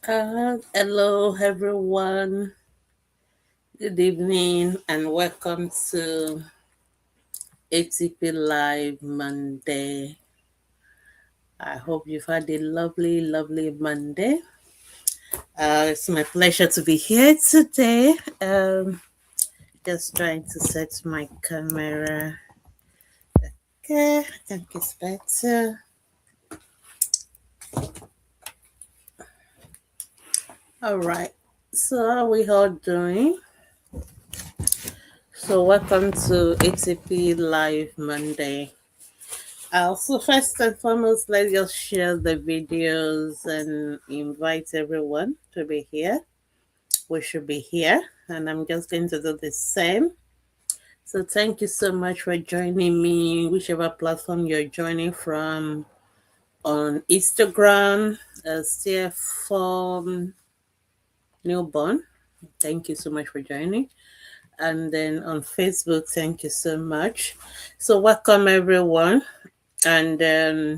Hello, everyone. Good evening, and welcome to ATP Live Monday. I hope you've had a lovely, lovely Monday. It's my pleasure to be here today. Just trying to set my camera. Okay, I think it's better. All right. So, how are we all doing? So, welcome to ATP Live Monday. So first and foremost, let's just share the videos and invite everyone to be here. We should be here, and I'm just going to do the same. So thank you so much for joining me, whichever platform you're joining from, on Instagram, still from newborn. Thank you so much for joining. And then on Facebook, thank you so much. So welcome everyone. And uh,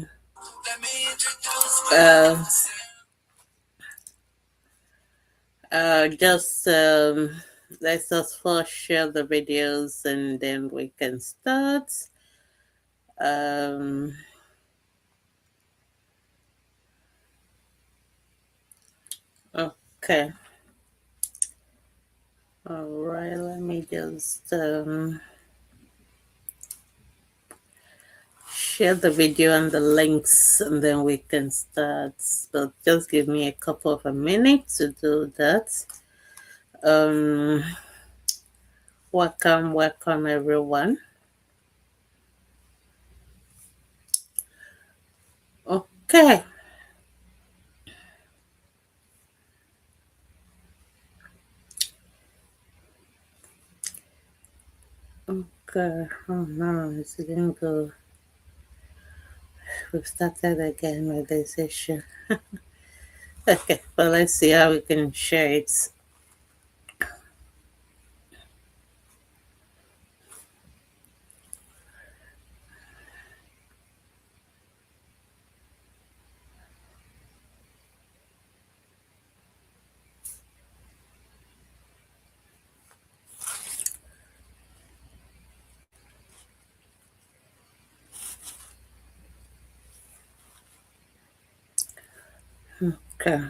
just let's just first share the videos and then we can start. Um, okay. All right. Let me just share the video and the links, and then we can start. But just give me a couple of a minute to do that. Um, welcome everyone. Okay. Okay. Oh no, it didn't go. We've started again with this issue. Okay, well, let's see how we can share it. Okay.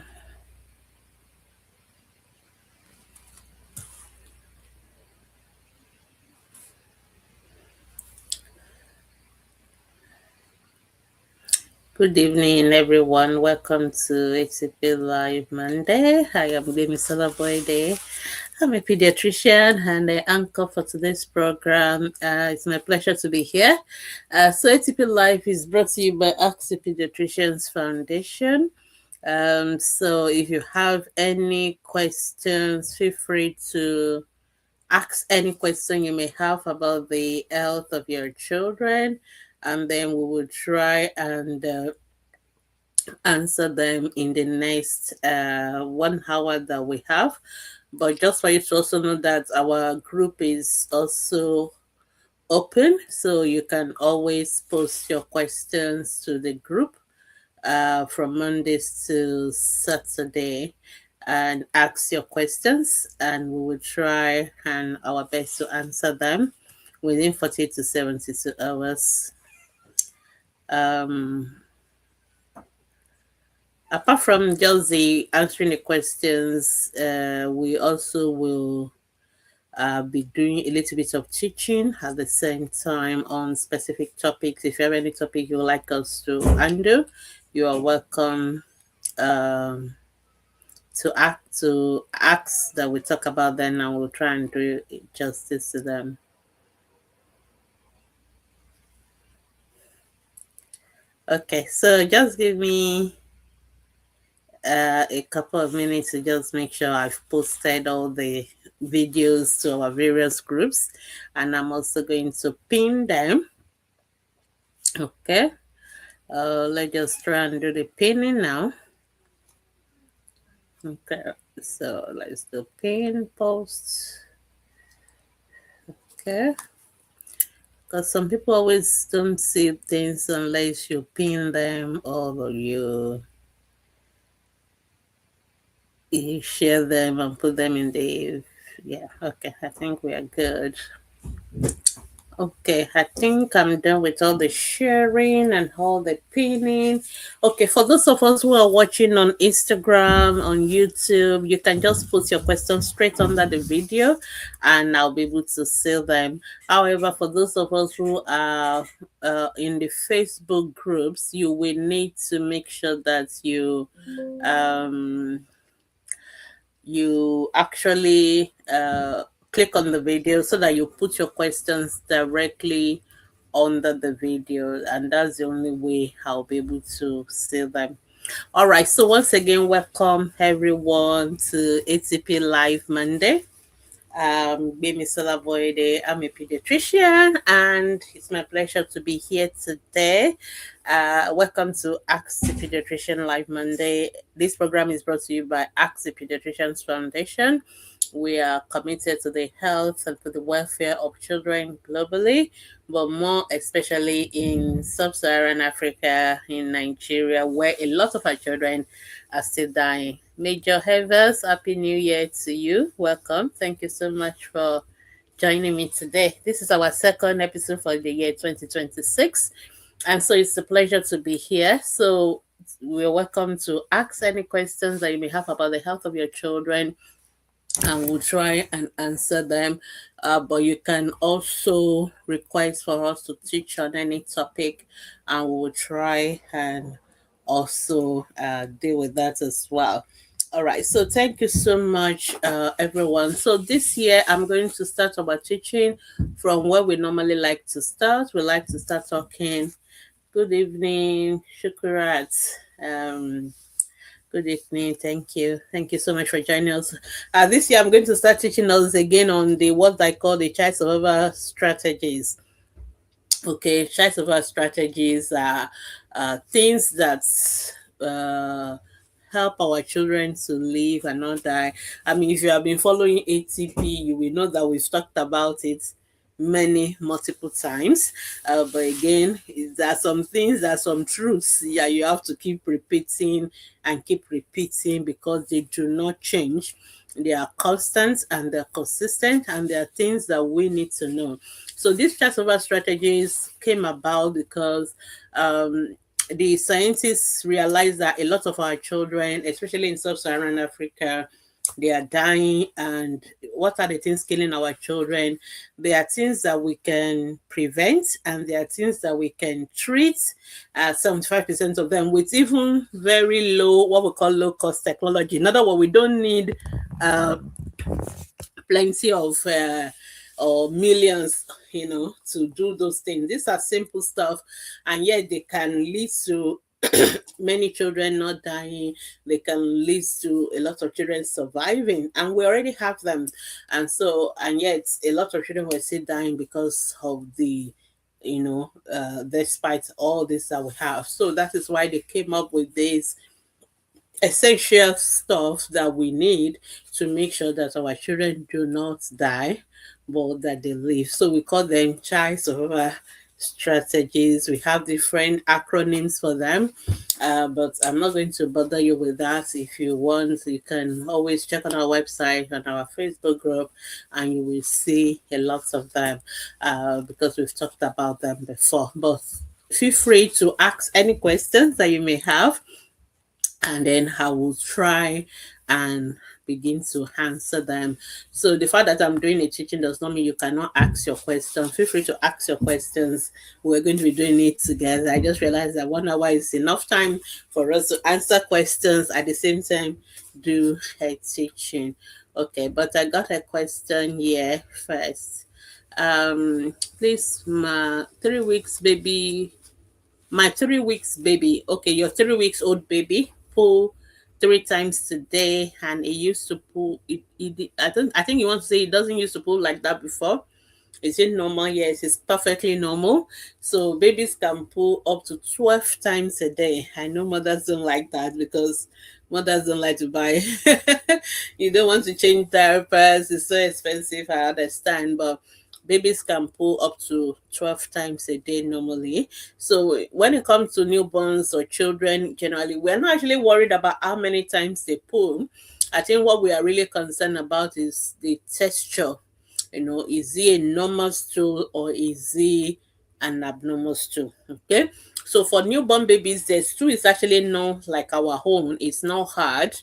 Good evening, everyone. Welcome to ATP Live Monday. I am Demi Salaboide. I'm a pediatrician and the anchor for today's program. It's my pleasure to be here. So ATP Live is brought to you by Ask the Pediatricians Foundation. So if you have any questions, feel free to ask any question you may have about the health of your children, and then we will try and answer them in the next 1 hour that we have. But just for you to also know that our group is also open, so you can always post your questions to the group from Mondays to Saturday and ask your questions, and we will try and our best to answer them within 40 to 72 hours. Um, Apart from just the answering the questions, we also will be doing a little bit of teaching at the same time on specific topics. If you have any topic you would like us to handle, you are welcome um, to ask that we talk about them, and we'll try and do justice to them. Okay, so just give me a couple of minutes to just make sure I've posted all the videos to our various groups, and I'm also going to pin them. Okay, let's just try and do the pinning now. Okay, so let's do pin post. Okay, because some people always don't see things unless you pin them or you you share them and put them in the, yeah, okay, I think we are good. Okay, I think I'm done with all the sharing and all the pinning. Okay, for those of us who are watching on Instagram, on YouTube, you can just put your questions straight under the video and I'll be able to see them. However, for those of us who are in the Facebook groups, you will need to make sure that um, you actually click on the video so that you put your questions directly under the video, and that's the only way I'll be able to see them. All right, so once again, welcome everyone to ATP Live Monday. Baby Boyde. I'm a pediatrician, and it's my pleasure to be here today. Welcome to Ask the Pediatrician Live Monday. This program is brought to you by Ask the Pediatricians Foundation. We are committed to the health and to the welfare of children globally, but more especially in sub-Saharan Africa, in Nigeria, where a lot of our children are still dying. Major Havers, Happy New Year to you. Welcome. Thank you so much for joining me today. This is our second episode for the year 2026. And so it's a pleasure to be here. So we're welcome to ask any questions that you may have about the health of your children, and we'll try and answer them. But you can also request for us to teach on any topic, and we'll try and also deal with that as well. All right, so thank you so much, everyone. So this year I'm going to start our teaching from where we normally like to start. We like to start talking. Good evening, Shukrat. Um, Good evening. Thank you. Thank you so much for joining us. This year, I'm going to start teaching us again on the what I call the child survival strategies. Okay, child survival strategies are things that uh, help our children to live and not die. I mean, if you have been following ATP, you will know that we've talked about it many multiple times. But again, there are some things, there are some truths, yeah, you have to keep repeating and keep repeating because they do not change. They are constant and they're consistent, and they are things that we need to know. So these crossover strategies came about because the scientists realized that a lot of our children, especially in sub-Saharan Africa, they are dying. And what are the things killing our children? There are things that we can prevent, and there are things that we can treat. 75% of them with even very low, what we call low cost technology. In other words, we don't need uh, plenty of or millions, to do those things. These are simple stuff, and yet they can lead to many children not dying. They can lead to a lot of children surviving, and we already have them. And yet a lot of children were still dying because of the despite all this that we have. So that is why they came up with this essential stuff that we need to make sure that our children do not die, but that they live. So we call them child survival strategies. We have different acronyms for them, but I'm not going to bother you with that. If you want, you can always check on our website, on our Facebook group, and you will see a lot of them because we've talked about them before. But feel free to ask any questions that you may have, and then I will try and begin to answer them. So the fact that I'm doing a teaching does not mean you cannot ask your questions. Feel free to ask your questions. We're going to be doing it together. I just realized that 1 hour is enough time for us to answer questions at the same time do a teaching. Okay, but I got a question here first. Please, my 3 weeks baby, my 3 weeks baby, okay, your 3 weeks old baby pull 3 times today, and it used to pull I think you want to say it doesn't used to pull like that before. Is it normal? Yes, it's perfectly normal. So babies can pull up to 12 times a day. I know mothers don't like that because mothers don't like to buy. You don't want to change diapers. It's so expensive, I understand. But babies can pull up to 12 times a day normally. So when it comes to newborns or children, generally, we're not actually worried about how many times they pull. I think what we are really concerned about is the texture. Is he a normal stool or is he an abnormal stool? Okay. So for newborn babies, the stool is actually not like our own. It's not hard.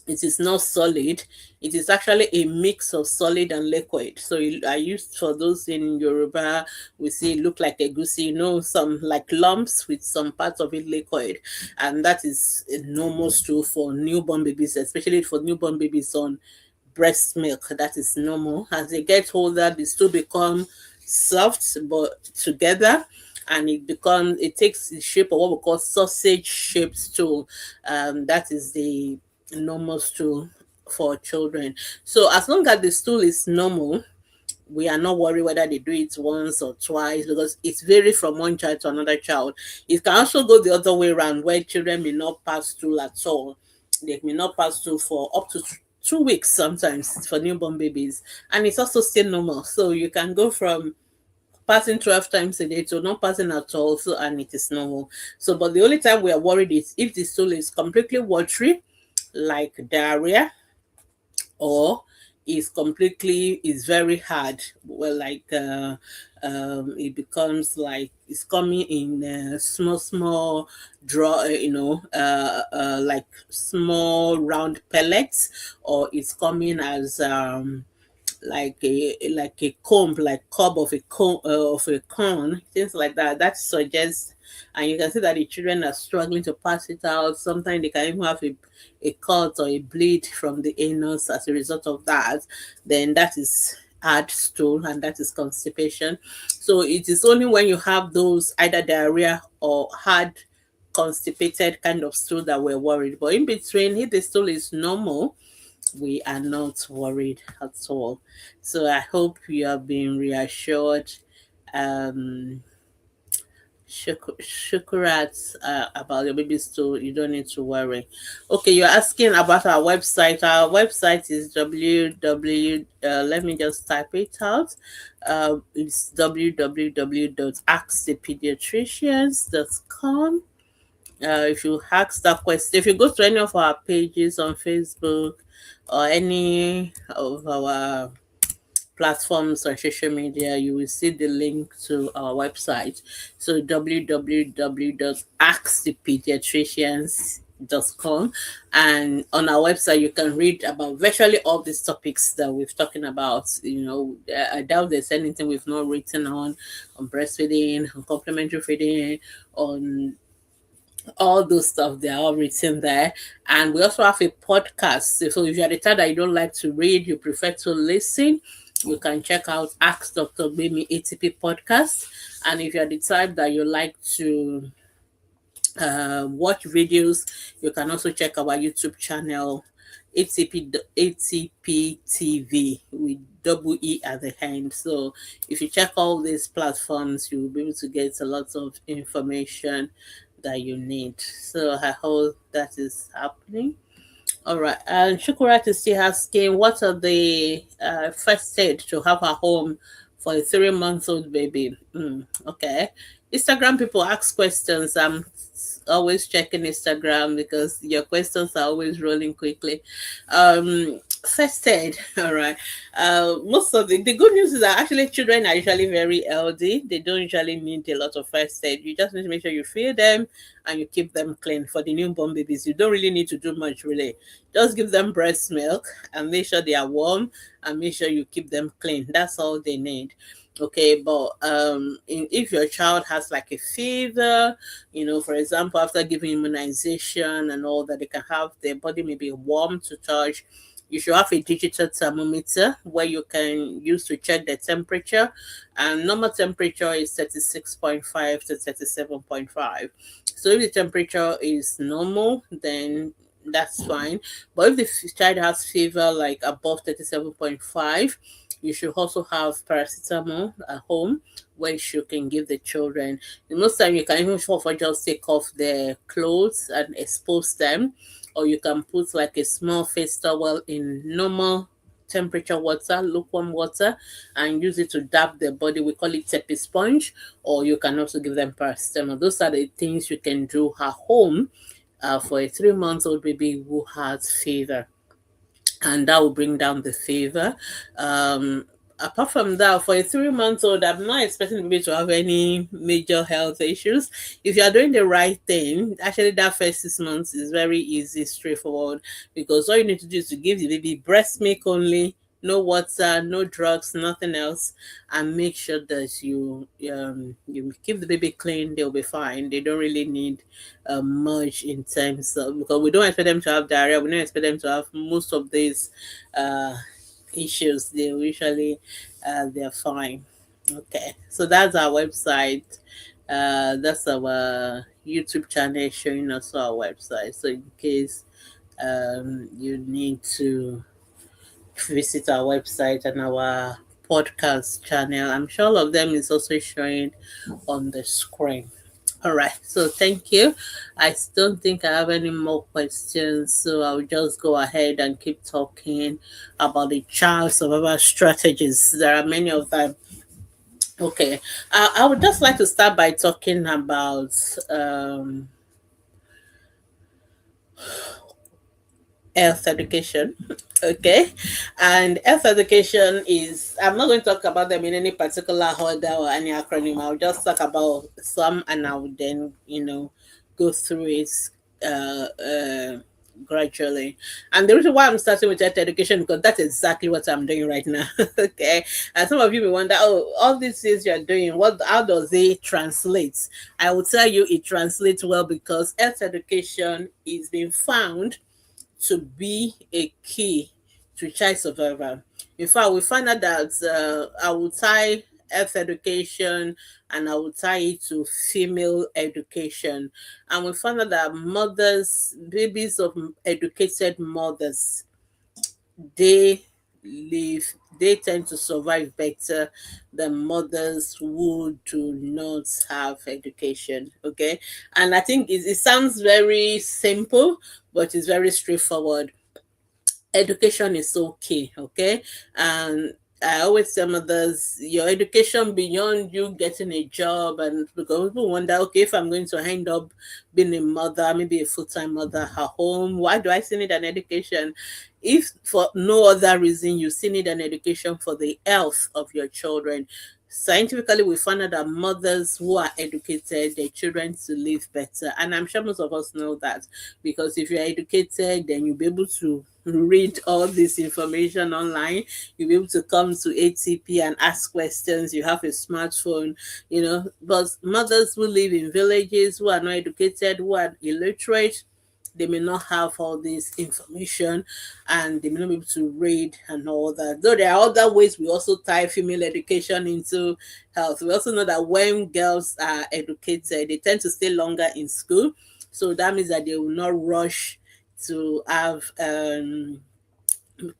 It is not solid. It is actually a mix of solid and liquid. So I used, for those in Yoruba, we see it look like a goosey, some like lumps with some parts of it liquid. And that is a normal stool for newborn babies, especially for newborn babies on breast milk. That is normal. As they get older, they still become soft but together, and it takes the shape of what we call sausage shaped stool. That is the normal stool for children. So as long as the stool is normal, we are not worried whether they do it once or twice, because it varies from one child to another child. It can also go the other way around, where children may not pass stool at all. They may not pass stool for up to 2 weeks sometimes for newborn babies, and it's also still normal. So you can go from passing 12 times a day to not passing at all, so, and it is normal. So but the only time we are worried is if the stool is completely watery, like diarrhea, or is very hard, well, like it becomes like it's coming in small draw, like small round pellets, or it's coming as like a comb, like cob of a corn, things like that. That suggests, and you can see that the children are struggling to pass it out. Sometimes they can even have a cut or a bleed from the anus as a result of that. Then that is hard stool, and that is constipation. So it is only when you have those either diarrhea or hard constipated kind of stool that we're worried. But in between, if the stool is normal, we are not worried at all. So I hope you have been reassured. Um, Shukurat, about your baby's stool. You don't need to worry. Okay, you're asking about our website. Our website is www. Let me just type it out. It's www.askthepediatricians.com. If you ask that question, if you go to any of our pages on Facebook or any of our platforms on social media, you will see the link to our website. So www.askthepediatricians.com, and on our website you can read about virtually all these topics that we've talking about. I doubt there's anything we've not written on breastfeeding, on complementary feeding, on all those stuff. They are all written there. And we also have a podcast. So if you're the type that you don't like to read, you prefer to listen, you can check out Ask Dr. Bemi ATP podcast. And if you're the type that you like to watch videos, you can also check our YouTube channel, ATP TV, with double E at the end. So if you check all these platforms, you will be able to get a lot of information that you need. So I hope that is happening. All right. And Shukurat is still asking, what are the first aid to have a home for a 3-month-old baby? Okay. Instagram people ask questions. I'm always checking Instagram because your questions are always rolling quickly. First aid. All right. Most of the good news is that actually children are usually very healthy. They don't usually need a lot of first aid. You just need to make sure you feed them and you keep them clean. For the newborn babies, you don't really need to do much, really. Just give them breast milk and make sure they are warm, and make sure you keep them clean. That's all they need. Okay, but if your child has like a fever, for example, after giving immunization and all that, they can have their body maybe warm to touch. You should have a digital thermometer where you can use to check the temperature, and normal temperature is 36.5 to 37.5. So if the temperature is normal, then that's fine. But if the child has fever like above 37.5, you should also have paracetamol at home, which you can give the children. And most time you can even for just take off their clothes and expose them, or you can put like a small face towel in normal temperature water, lukewarm water, and use it to dab their body. We call it tepi sponge, or you can also give them paracetamol. Those are the things you can do at home for a 3-month-old baby who has fever. and that will bring down the fever. Apart from that, for a 3 month old, I'm not expecting the baby to have any major health issues. If you are doing the right thing, actually, that first 6 months is very easy, straightforward, because all you need to do is to give the baby breast milk only, no water, no drugs, nothing else, and make sure that you keep the baby clean. They'll be fine. They don't really need much in terms of, because we don't expect them to have diarrhea. We don't expect them to have most of these uh, issues. They usually they're fine. Okay, so that's our website. That's our YouTube channel showing us our website. So in case you need to visit our website and our podcast channel, I'm sure all of them is also showing on the screen. All right, so thank you. I don't think I have any more questions, so I'll just go ahead and keep talking about the child survival strategies. There are many of them. Okay, I would just like to start by talking about health education. Okay, and health education is, I'm not going to talk about them in any particular order or any acronym. I'll just talk about some, and I'll then go through it uh, uh gradually. And the reason why I'm starting with health education, because that's exactly what I'm doing right now. Okay, and some of you may wonder, oh, all these things you're doing, how does it translate? I will tell you, it translates well, because health education is being found to be a key to child survival. In fact, we find out that I will tie health education and I will tie it to female education. And we find out that babies of educated mothers, they they tend to survive better than mothers who do not have education. Okay, and I think it sounds very simple, but it's very straightforward. Education is so key. Okay, and I always tell mothers, your education beyond you getting a job, and because people wonder, okay, if I'm going to end up being a mother, maybe a full-time mother at home, why do I still need an education? If for no other reason, you still need an education for the health of your children. Scientifically, we found out that mothers who are educated, their children to live better. And I'm sure most of us know that, because if you're educated, then you'll be able to read all this information online. You'll be able to come to ATP and ask questions. You have a smartphone, But mothers who live in villages, who are not educated, who are illiterate, they may not have all this information, and they may not be able to read and all that. Though there are other ways we also tie female education into health. We also know that when girls are educated, they tend to stay longer in school. So that means that they will not rush to have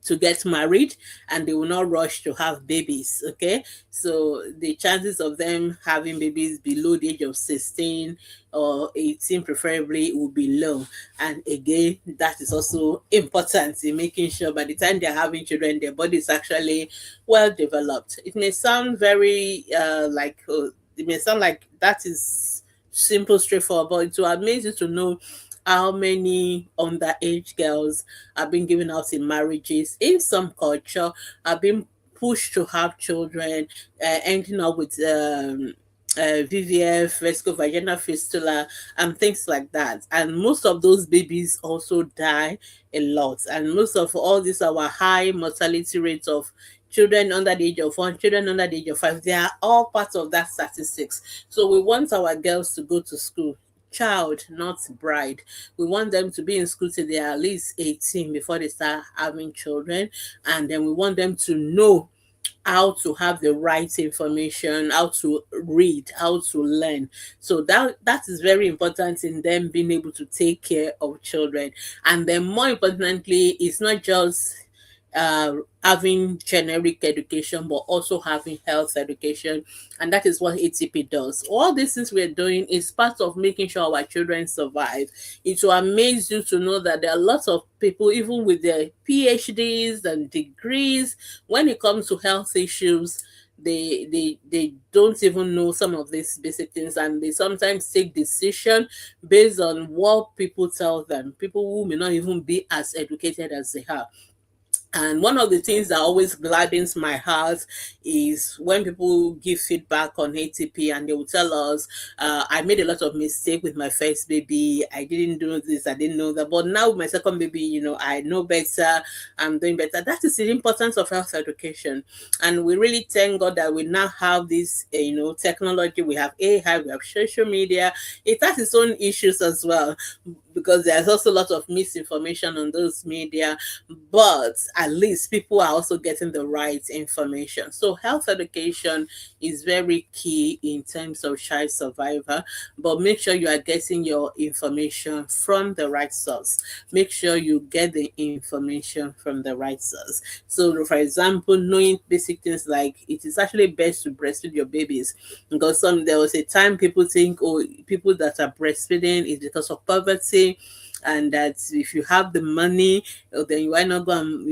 to get married, and they will not rush to have babies. Okay, so the chances of them having babies below the age of 16 or 18 preferably will be low. And again, that is also important in making sure by the time they're having children, their body is actually well developed. It may sound very it may sound like that is simple, straightforward, but it will amaze you to know how many underage girls are being given out in marriages in some culture, are being pushed to have children, ending up with VVF, vaginal fistula, and things like that. And most of those babies also die a lot. And most of all these, our high mortality rates of children under the age of 1, children under the age of 5, they are all part of that statistics. So we want our girls to go to school. Child, not bride. We want them to be in school till they are at least 18 before they start having children. And then we want them to know how to have the right information, how to read, how to learn. So that is very important in them being able to take care of children. And then more importantly, it's not just uh, having generic education, but also having health education. And that is what ATP does. All these things we're doing is part of making sure our children survive. It will amaze you to know that there are lots of people, even with their PhDs and degrees, when it comes to health issues, they don't even know some of these basic things, and they sometimes take decision based on what people tell them, people who may not even be as educated as they are. And one of the things that always gladdens my heart is when people give feedback on ATP and they will tell us, I made a lot of mistake with my first baby. I didn't do this, I didn't know that. But now with my second baby, I know better, I'm doing better. That is the importance of health education. And we really thank God that we now have this, technology. We have AI, we have social media. It has its own issues as well, because there's also a lot of misinformation on those media, but at least people are also getting the right information. So health education is very key in terms of child survivor, but make sure you are getting your information from the right source. Make sure you get the information from the right source. So for example, knowing basic things like it is actually best to breastfeed your babies, because there was a time people think, oh, people that are breastfeeding is because of poverty, and that if you have the money, then why not go and,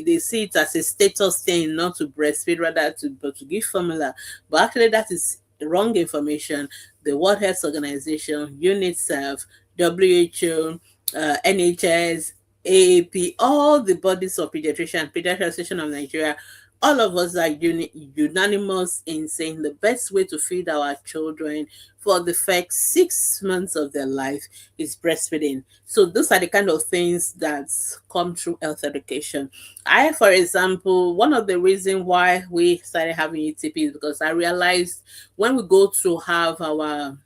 they see it as a status thing not to breastfeed, rather to give formula. But actually that is wrong information. The World Health Organization, UNICEF, WHO, NHS, AAP, all the bodies of Pediatrician Association of Nigeria, all of us are unanimous in saying the best way to feed our children for the first 6 months of their life is breastfeeding. So those are the kind of things that come through health education. For example, one of the reasons why we started having ETP is because I realized when we go to have our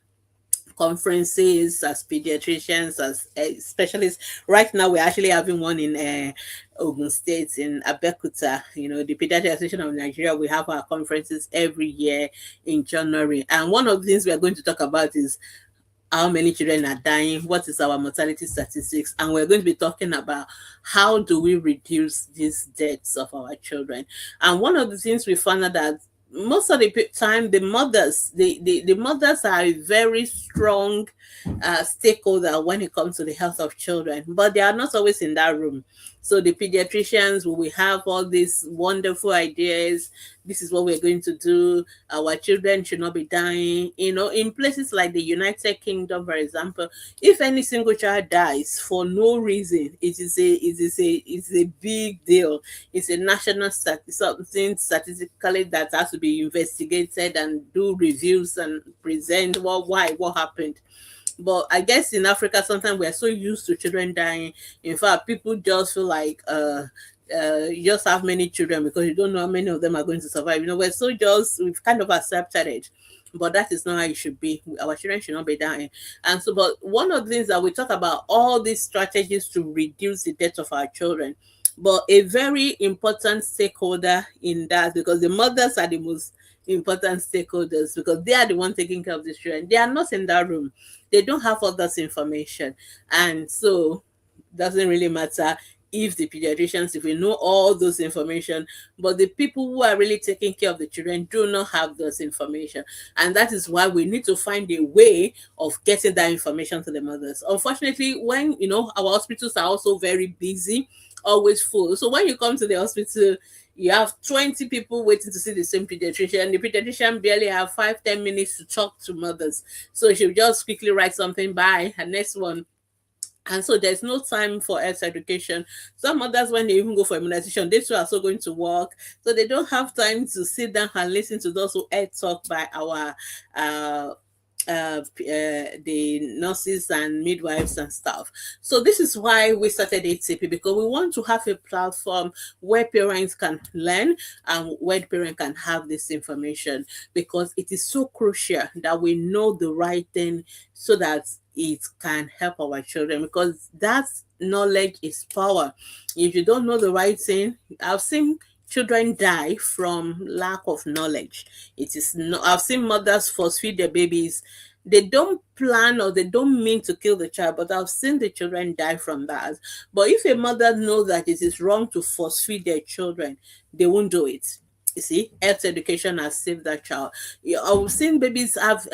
conferences as pediatricians, as specialists. Right now, we're actually having one in Ogun State, in Abeokuta. The Pediatric Association of Nigeria, we have our conferences every year in January. And one of the things we are going to talk about is how many children are dying, what is our mortality statistics, and we're going to be talking about how do we reduce these deaths of our children. And one of the things we found out that most of the time the mothers are a very strong stakeholder when it comes to the health of children, but they are not always in that room. So the pediatricians will have all these wonderful ideas. This is what we're going to do. Our children should not be dying. In places like the United Kingdom, for example, if any single child dies for no reason, it's a big deal. It's a national something statistically that has to be investigated and do reviews and present what happened. But I guess in Africa, sometimes we're so used to children dying. In fact, people just feel like you just have many children because you don't know how many of them are going to survive. We've kind of accepted it. But that is not how it should be. Our children should not be dying. And so, but one of the things that we talk about, all these strategies to reduce the death of our children. But a very important stakeholder in that, because the mothers are the most important stakeholders, because they are the one taking care of the children. They are not in that room. They don't have all this information. And so doesn't really matter if the pediatricians, if we know all those information, but the people who are really taking care of the children do not have those information. And that is why we need to find a way of getting that information to the mothers. Unfortunately, when our hospitals are also very busy, always full. So when you come to the hospital, you have 20 people waiting to see the same pediatrician. The pediatrician barely have 5-10 minutes to talk to mothers. So she'll just quickly write something by her next one. And so there's no time for health education. Some mothers, when they even go for immunization, they too are also going to work. So they don't have time to sit down and listen to those who health talk by our the nurses and midwives and stuff. So this is why we started ATP, because we want to have a platform where parents can learn and where parents can have this information, because it is so crucial that we know the right thing so that it can help our children, because that knowledge is power. If you don't know the right thing, I've seen children die from lack of knowledge. It is no, I've seen mothers force feed their babies. They don't plan or they don't mean to kill the child, but I've seen the children die from that. But if a mother knows that it is wrong to force feed their children, they won't do it. You see, health education has saved that child. I've seen babies have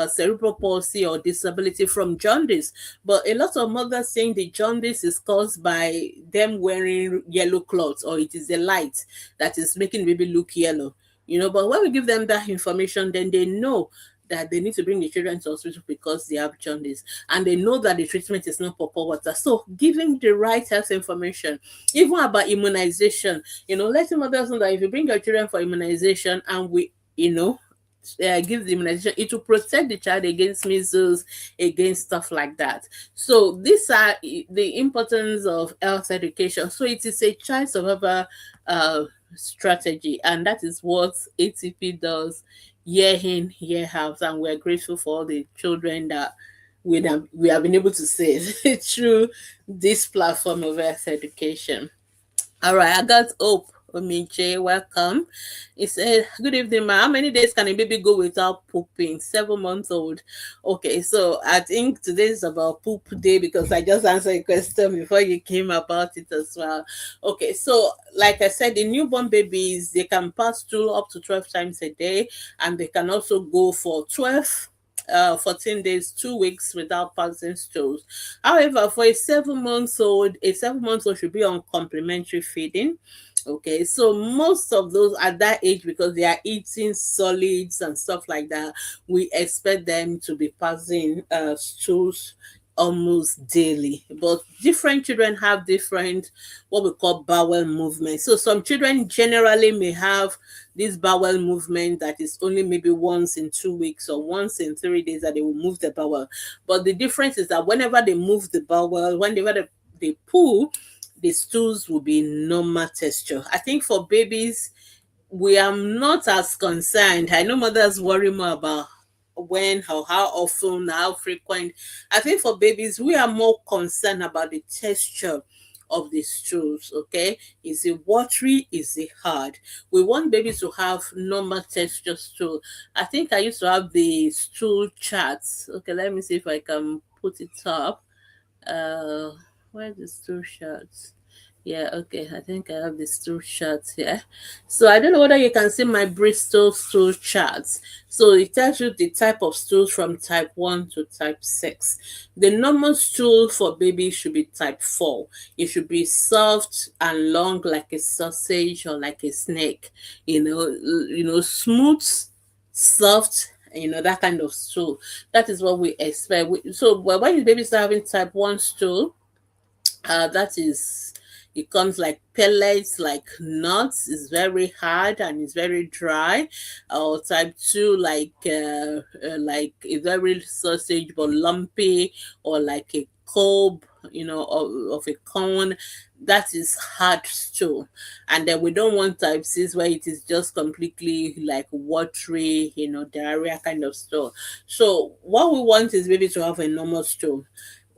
cerebral palsy or disability from jaundice, but a lot of mothers saying the jaundice is caused by them wearing yellow clothes, or it is the light that is making baby look yellow. But when we give them that information, then they know that they need to bring the children to hospital because they have jaundice, and they know that the treatment is not purple water. So giving the right health information, even about immunization, letting mothers know that if you bring your children for immunization and we, give the immunization, it will protect the child against measles, against stuff like that. So these are the importance of health education. So it is a child survivor uh, strategy, and that is what ATP does year in, year out. And we're grateful for all the children that we have been able to save through this platform of health education. All right, I got Hope Omije. Welcome. He said, "Good evening, ma. How many days can a baby go without pooping? 7 months old." Okay, so I think today is about poop day because I just answered a question before you came about it as well. Okay, so like I said, the newborn babies, they can pass stool up to 12 times a day, and they can also go for 14 days, 2 weeks without passing stools. However, for a 7 months old should be on complementary feeding. Okay, so most of those at that age, because they are eating solids and stuff like that, we expect them to be passing stools almost daily. But different children have different, what we call bowel movement. So some children generally may have this bowel movement that is only maybe once in 2 weeks or once in 3 days that they will move the bowel. But the difference is that whenever they move the bowel, whenever they poo, the stools will be normal texture. I think for babies, we are not as concerned. I know mothers worry more about when, how often, how frequent. I think for babies, we are more concerned about the texture of the stools. Okay, is it watery? Is it hard? We want babies to have normal texture stool. I think I used to have the stool charts. Okay, let me see if I can put it up. uh where's the stool charts? Yeah, okay. I think I have the stool charts here. So I don't know whether you can see my Bristol stool charts. So it tells you the type of stools from type 1 to type 6. The normal stool for baby should be type 4. It should be soft and long like a sausage or like a snake. Smooth, soft, that kind of stool. That is what we expect. So when the baby start having type 1 stool, that is, it comes like pellets, like nuts. It's very hard and it's very dry. Or type 2, like a very sausage but lumpy, or like a cob, of a corn. That is hard stool. And then we don't want type 6 where it is just completely like watery, diarrhea kind of stool. So what we want is maybe to have a normal stool.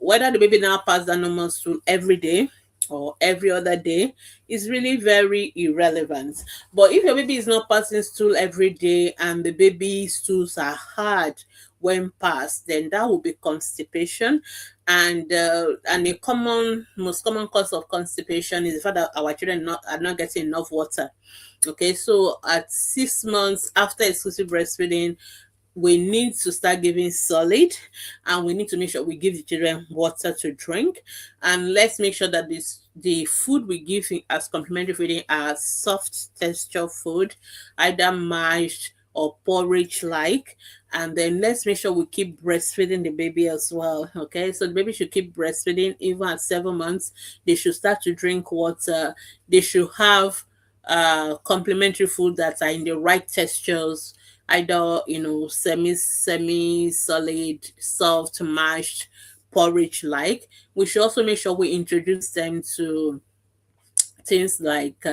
Whether the baby now pass that normal stool every day or every other day is really very irrelevant. But if your baby is not passing stool every day and the baby stools are hard when passed, then that will be constipation. And a most common cause of constipation is the fact that our children are not getting enough water. Okay, so at 6 months after exclusive breastfeeding, we need to start giving solid, and we need to make sure we give the children water to drink. And let's make sure that the food we give as complementary feeding are soft texture food, either mashed or porridge like. And then let's make sure we keep breastfeeding the baby as well. Okay, so the baby should keep breastfeeding even at 7 months. They should start to drink water. They should have complementary food that are in the right textures, either semi solid, soft, mashed, porridge like. We should also make sure we introduce them to things like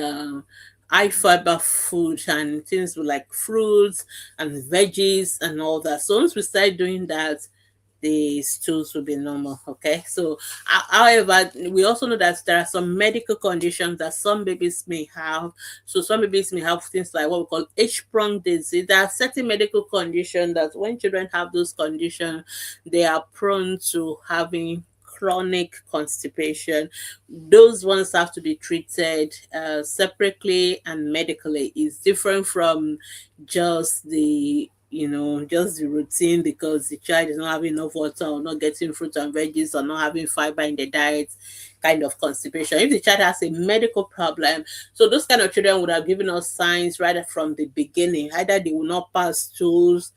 high fiber food and things like fruits and veggies and all that. So once we start doing that, the stools will be normal. Okay, so however, we also know that there are some medical conditions that some babies may have. So some babies may have things like what we call H-prong disease. There are certain medical conditions that when children have those conditions, they are prone to having chronic constipation. Those ones have to be treated separately and medically. It's different from just the just the routine because the child is not having enough water or not getting fruit and veggies or not having fiber in the diet, kind of constipation. If the child has a medical problem, so those kind of children would have given us signs right from the beginning. Either they will not pass stools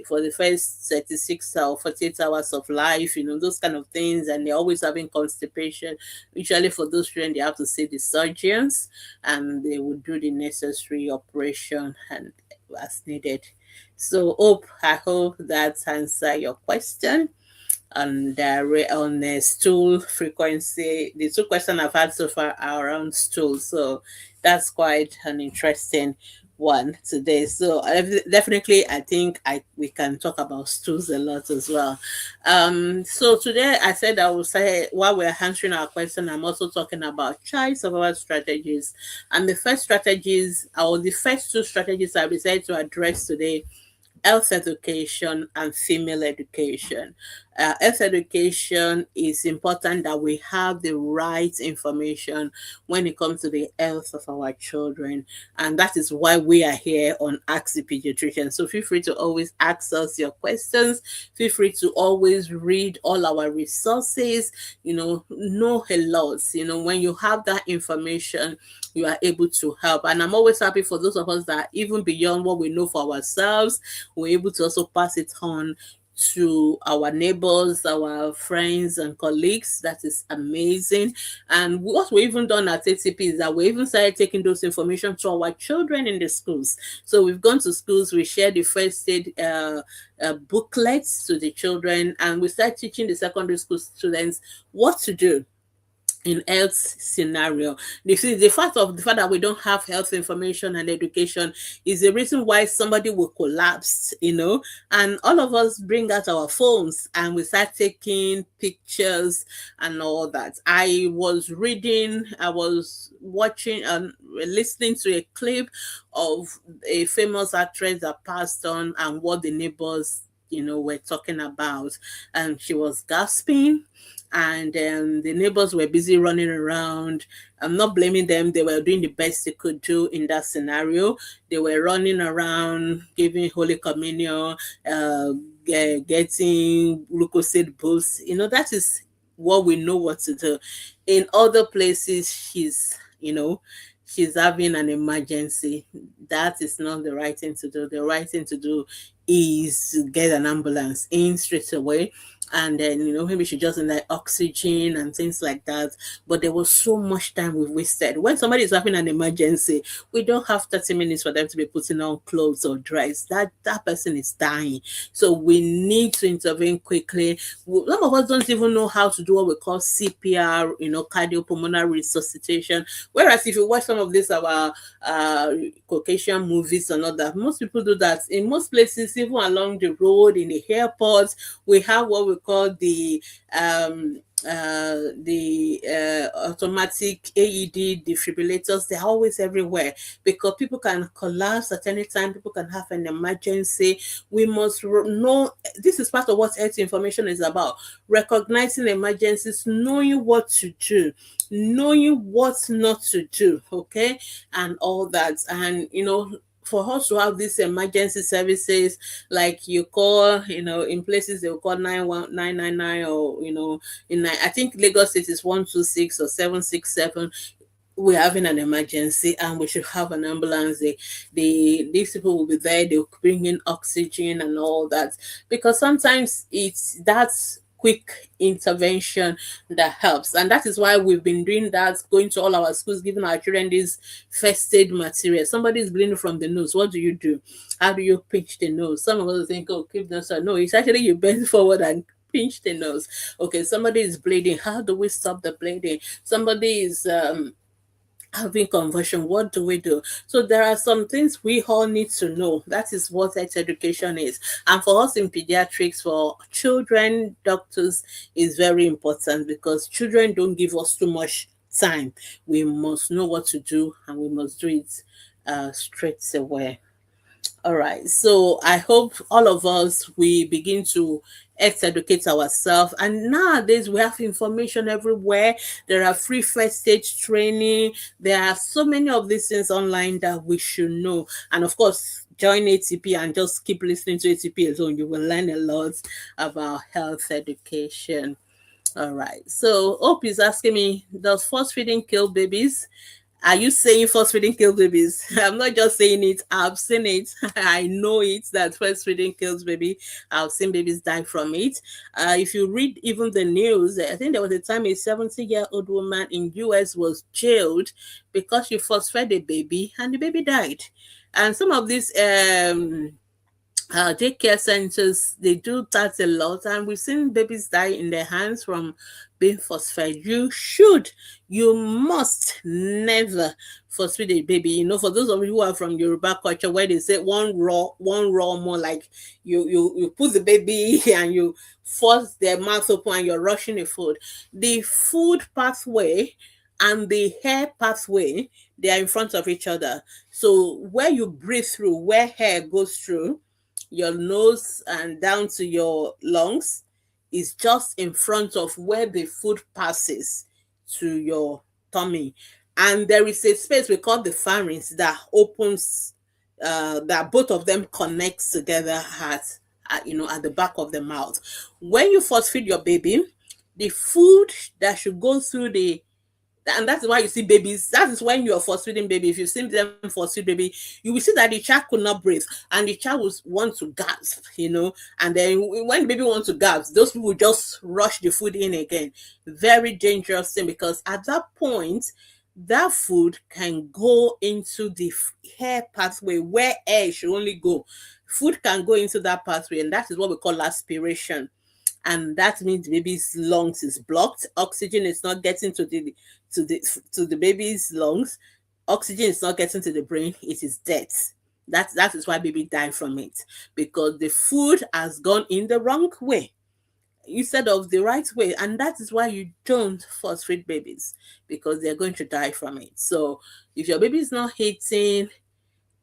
for the first 36 or 48 hours of life, those kind of things, and they're always having constipation. Usually for those children, they have to see the surgeons and they will do the necessary operation and as needed. So I hope that answer your question on the stool frequency. The two questions I've had so far are around stool, so that's quite an interesting one today. So definitely, I think we can talk about stools a lot as well. So today I said I will say while we're answering our question, I'm also talking about child survival strategies, and the first two strategies I decided to address today: health education and female education. Health education is important that we have the right information when it comes to the health of our children. And that is why we are here on Ask the Pediatrician. So feel free to always ask us your questions. Feel free to always read all our resources, know a lot. When you have that information, you are able to help. And I'm always happy for those of us that even beyond what we know for ourselves, we're able to also pass it on to our neighbors, our friends and colleagues. That is amazing. And what we even done at ATP is that we even started taking those information to our children in the schools. So we've gone to schools, we share the first aid booklets to the children, and we start teaching the secondary school students what to do in health scenario. You see, the fact that we don't have health information and education is the reason why somebody will collapse, and all of us bring out our phones and we start taking pictures and all that. I was watching and listening to a clip of a famous actress that passed on and what the neighbors were talking about, and she was gasping, and the neighbors were busy running around. I'm not blaming them. They were doing the best they could do in that scenario. They were running around, giving Holy Communion, getting glucoside boosts. That is what we know what to do. In other places, she's having an emergency. That is not the right thing to do. The right thing to do is to get an ambulance in straight away, and then maybe she just in like oxygen and things like that. But there was so much time we wasted. When somebody is having an emergency, we don't have 30 minutes for them to be putting on clothes or dress. That person is dying, so we need to intervene quickly. Some of us don't even know how to do what we call CPR, cardiopulmonary resuscitation. Whereas if you watch some of these our Caucasian movies and all that, most people do that. In most places, even along the road, in the airports, we have what we call the automatic AED defibrillators. They're always everywhere because people can collapse at any time. People can have an emergency. We must know. This is part of what health information is about: recognizing emergencies, knowing what to do, knowing what not to do, okay, and all that. And for us to have these emergency services, like you call, in places they will call 999, or I think Lagos State is 126 or 767. We're having an emergency and we should have an ambulance. These people will be there. They'll bring in oxygen and all that, because sometimes it's that's quick intervention that helps. And that is why we've been doing that, going to all our schools, giving our children this first aid material. Somebody is bleeding from the nose. What do you do? How do you pinch the nose? Some of us think, oh, keep the nose. No, it's actually you bend forward and pinch the nose. Okay, somebody is bleeding. How do we stop the bleeding? Somebody is having conversion. What do we do? So there are some things we all need to know. That is what health education is. And for us in pediatrics, for children, doctors is very important, because children don't give us too much time. We must know what to do, and we must do it straight away. All right. So I hope all of us, we begin to educate ourselves. And nowadays we have information everywhere. There are free first stage training. There are so many of these things online that we should know. And of course, join ATP and just keep listening to ATP alone. You will learn a lot about health education. All right. So Hope is asking me, does force feeding kill babies? Are you saying force feeding kills babies? I'm not just saying it. I've seen it. I know it that force feeding kills baby. I've seen babies die from it. If you read even the news, I think there was a time a 70-year-old woman in US was jailed because she force fed a baby and the baby died. And some of these daycare centers, they do that a lot, and we've seen babies die in their hands from being force fed. You must never force feed a baby. For those of you who are from Yoruba culture, where they say one raw, more like you put the baby and you force their mouth open and you're rushing the food. The food pathway and the hair pathway, they are in front of each other. So where you breathe through, where hair goes through, your nose and down to your lungs, is just in front of where the food passes to your tummy. And there is a space we call the pharynx that opens, that both of them connects together at the back of the mouth. When you force feed your baby, the food that should go through and that's why you see babies. That is when you are force-feeding baby. If you see them force-feed baby, you will see that the child could not breathe and the child will want to gasp. And then when the baby wants to gasp, those people just rush the food in again. Very dangerous thing, because at that point, that food can go into the hair pathway where air should only go. Food can go into that pathway, and that is what we call aspiration. And that means the baby's lungs is blocked. Oxygen is not getting to the baby's lungs. Oxygen is not getting to the brain. It is death. That is why baby die from it, because the food has gone in the wrong way instead of the right way. And that is why you don't force feed babies, because they're going to die from it. So if your baby is not eating,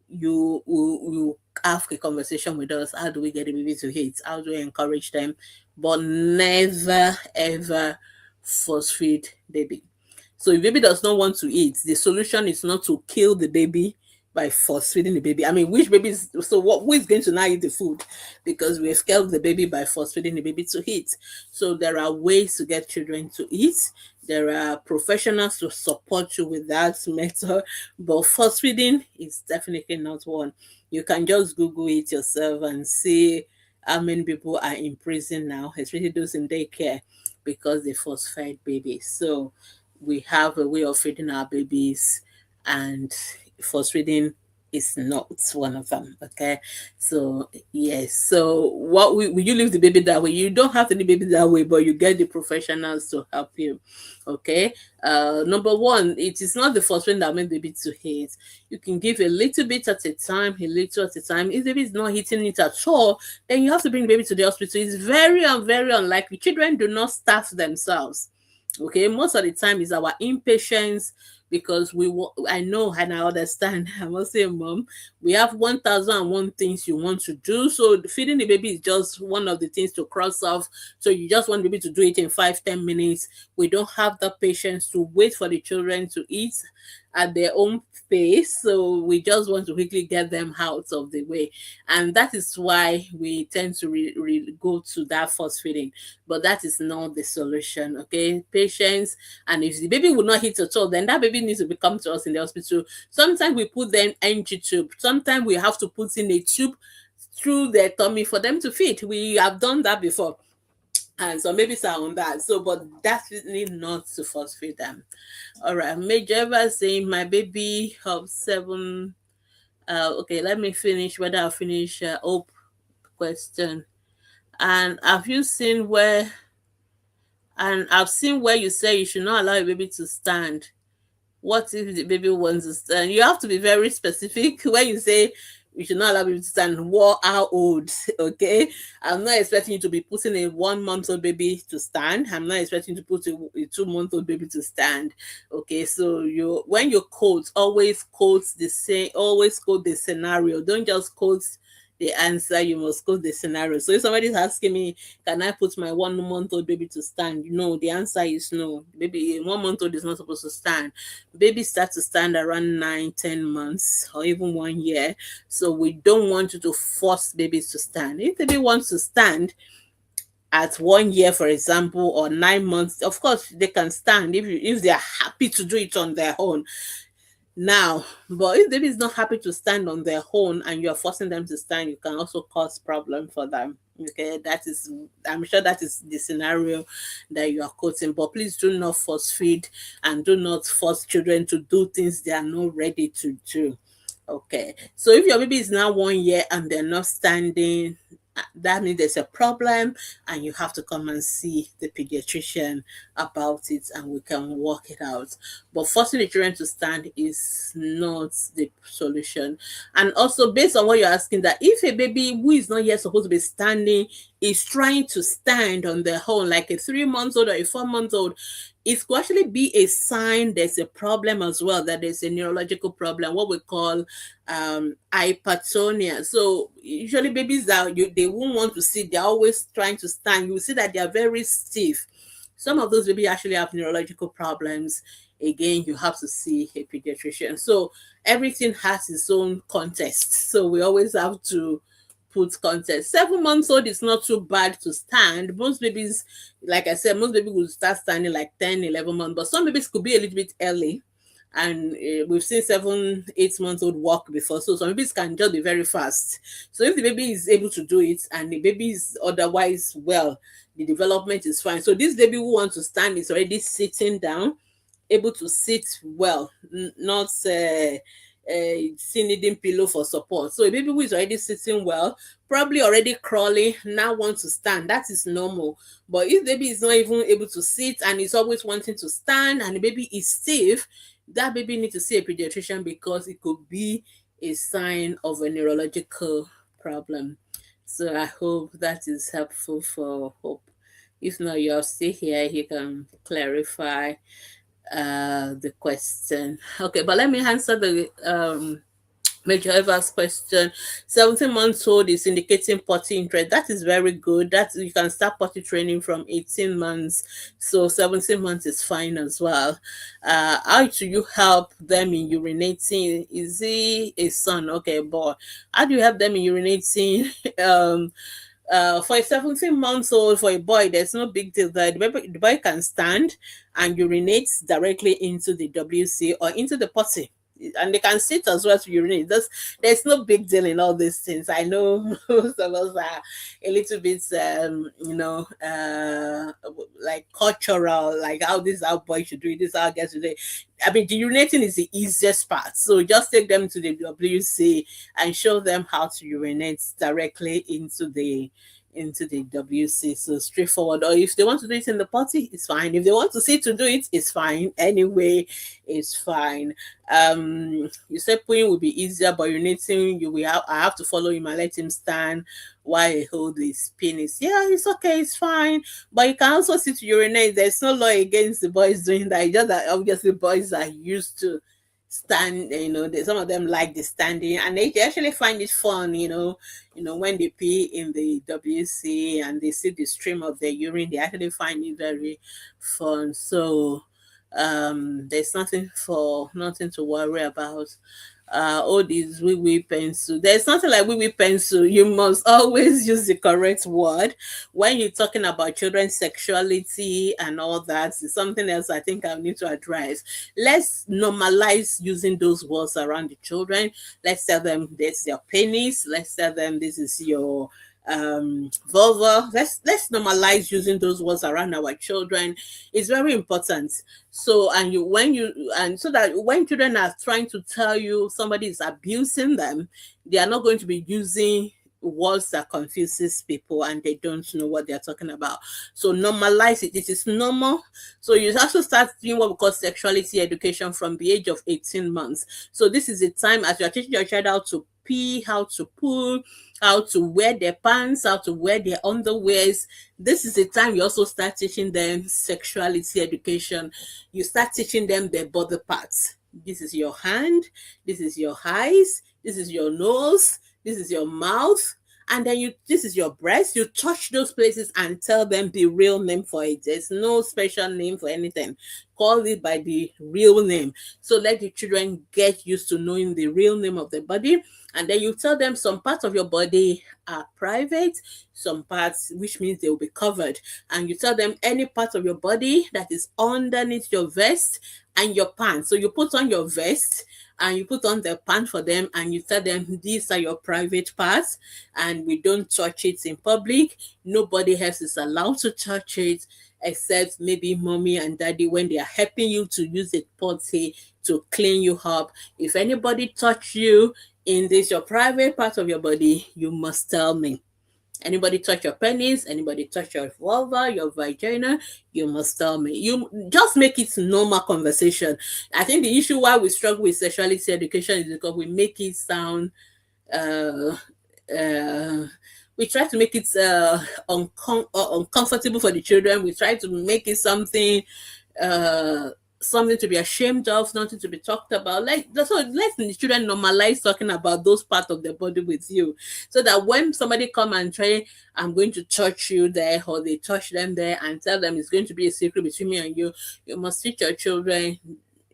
you have a conversation with us. How do we get the baby to eat? How do we encourage them? But never ever force feed baby. So if baby does not want to eat, the solution is not to kill the baby by force feeding the baby. I mean, which babies? So who is going to now eat the food? Because we have killed the baby by force feeding the baby to eat. So there are ways to get children to eat. There are professionals to support you with that method, but force feeding is definitely not one. You can just Google it yourself and see how many people are in prison now, especially those in daycare, because they force fed babies. So we have a way of feeding our babies, and force feeding is not one of them. Okay, so yes. So what will you leave the baby that way? You don't have to leave the baby that way, but you get the professionals to help you. Okay. Number one, it is not the force feeding that makes the baby to hate. You can give a little bit at a time, a little at a time. If the baby is not eating it at all, then you have to bring the baby to the hospital. It's very very unlikely. Children do not starve themselves. Okay, most of the time is our impatience, because I know and I understand. I'm also a mom. We have 1,001 things you want to do, so feeding the baby is just one of the things to cross off. So you just want the baby to do it in 5-10 minutes. We don't have the patience to wait for the children to eat at their own pace, so we just want to quickly get them out of the way. And that is why we tend to go to that force feeding. But that is not the solution. Okay, patience. And if the baby will not eat at all, then that baby needs to come to us in the hospital. Sometimes we put them NG tube. Sometimes we have to put in a tube through their tummy for them to feed. We have done that before, and so maybe are on that. So, but that's really not to force feed them. All right, Major ever saying my baby of 7. Okay, let me finish. Whether I'll finish Hope question. And have you seen where? And I've seen where you say you should not allow a baby to stand. What if the baby wants to stand? You have to be very specific when you say you should not allow baby to stand. What, how old? Okay, I'm not expecting you to be putting a 1-month-old baby to stand. I'm not expecting you to put a 2-month-old baby to stand. Okay, so when you quote, always quote the same. Always quote the scenario. Don't just quote the answer, you must quote the scenario. So if somebody's asking me, can I put my 1 month old baby to stand? No, the answer is no. Baby, 1 month old is not supposed to stand. Babies start to stand around 9, 10 months, or even 1 year. So we don't want you to force babies to stand. If the baby wants to stand at 1 year, for example, or 9 months, of course they can stand if they are happy to do it on their own. Now, but if baby is not happy to stand on their own and you're forcing them to stand, you can also cause problem for them. Okay, that is, I'm sure that is the scenario that you are quoting. But please do not force feed and do not force children to do things they are not ready to do. Okay, so if your baby is now 1 year and they're not standing, that means there's a problem and you have to come and see the pediatrician about it and we can work it out. But forcing the children to stand is not the solution. And also, based on what you're asking, that if a baby who is not yet supposed to be standing is trying to stand on their own, like a 3 month old or a 4 month old, it could actually be a sign there's a problem as well, that there's a neurological problem, what we call hypertonia. So usually babies that they won't want to sit, they're always trying to stand. You will see that they are very stiff. Some of those babies actually have neurological problems. Again, you have to see a pediatrician. So everything has its own context. So we always have to put context. 7 months old is not too bad to stand. Most babies, like I said, most babies will start standing like 10, 11 months, but some babies could be a little bit early. And we've seen 7, 8 months old walk before. So some babies can just be very fast. So if the baby is able to do it and the baby is otherwise well, the development is fine. So this baby who wants to stand is already sitting down, able to sit well, not still needing pillow for support. So a baby who is already sitting well, probably already crawling, now wants to stand. That is normal. But if the baby is not even able to sit and is always wanting to stand and the baby is stiff, that baby needs to see a pediatrician because it could be a sign of a neurological problem. So I hope that is helpful for Hope. If not, you're still here, you can clarify the question. Okay, but let me answer the Major Evers question. 17 months old is indicating potty interest. That is very good. That you can start potty training from 18 months. So 17 months is fine as well. How do you help them in urinating? Is he a son? Okay, boy. How do you help them in urinating? For a 17 months old, for a boy, there's no big deal that the boy can stand and urinate directly into the WC or into the potty, and they can sit as well to urinate. There's no big deal in all these things. I know most of us are a little bit like cultural, like how this how boys should do it, this how girls should do it. I mean, the urinating is the easiest part. So just take them to the WC and show them how to urinate directly into the WC. So straightforward. Or if they want to do it in the potty, it's fine. If they want to sit to do it, it's fine. Anyway, it's fine. You said pooing will be easier, but urinating, I have to follow him and let him stand while I hold his penis. Yeah, it's okay, it's fine. But you can also sit to urinate. There's no law against the boys doing that. It's just that obviously boys are used to stand, some of them like the standing and they actually find it fun, when they pee in the WC and they see the stream of their urine, they actually find it very fun. So there's nothing to worry about. All these wee pencil, there's nothing like wee pencil. You must always use the correct word when you're talking about children's sexuality and all that. Is something else I think I need to address. Let's normalize using those words around the children. Let's tell them this is your penis. Let's tell them this is your vulva. Let's normalize using those words around our children. It's very important. So so that when children are trying to tell you somebody is abusing them, they are not going to be using words that confuses people and they don't know what they're talking about. So normalize it. It is normal. So you also start doing what we call sexuality education from the age of 18 months. So this is the time as you're teaching your child how to pee, how to poo, how to wear their pants, how to wear their underwears. This is the time you also start teaching them sexuality education. You start teaching them their body parts. This is your hand, this is your eyes, this is your nose, this is your mouth, and then this is your breast. You touch those places and tell them the real name for it. There's no special name for anything. Call it by the real name. So let the children get used to knowing the real name of the body. And then you tell them some parts of your body are private, some parts, which means they will be covered. And you tell them any part of your body that is underneath your vest and your pants. So you put on your vest and you put on the pants for them, and you tell them these are your private parts and we don't touch it in public. Nobody else is allowed to touch it except maybe mommy and daddy when they are helping you to use a potty to clean you up. If anybody touch you in this your private part of your body, you must tell me. Anybody touch your penis, anybody touch your vulva, your vagina, you must tell me. You just make it normal conversation. I think the issue why we struggle with sexuality education is because we make it sound uh uh we try to make it uncomfortable for the children. We try to make it uh something to be ashamed of, nothing to be talked about. Like, so let the children normalize talking about those parts of the body with you, so that when somebody come and try, I'm going to touch you there, or they touch them there, and tell them it's going to be a secret between me and you must teach your children,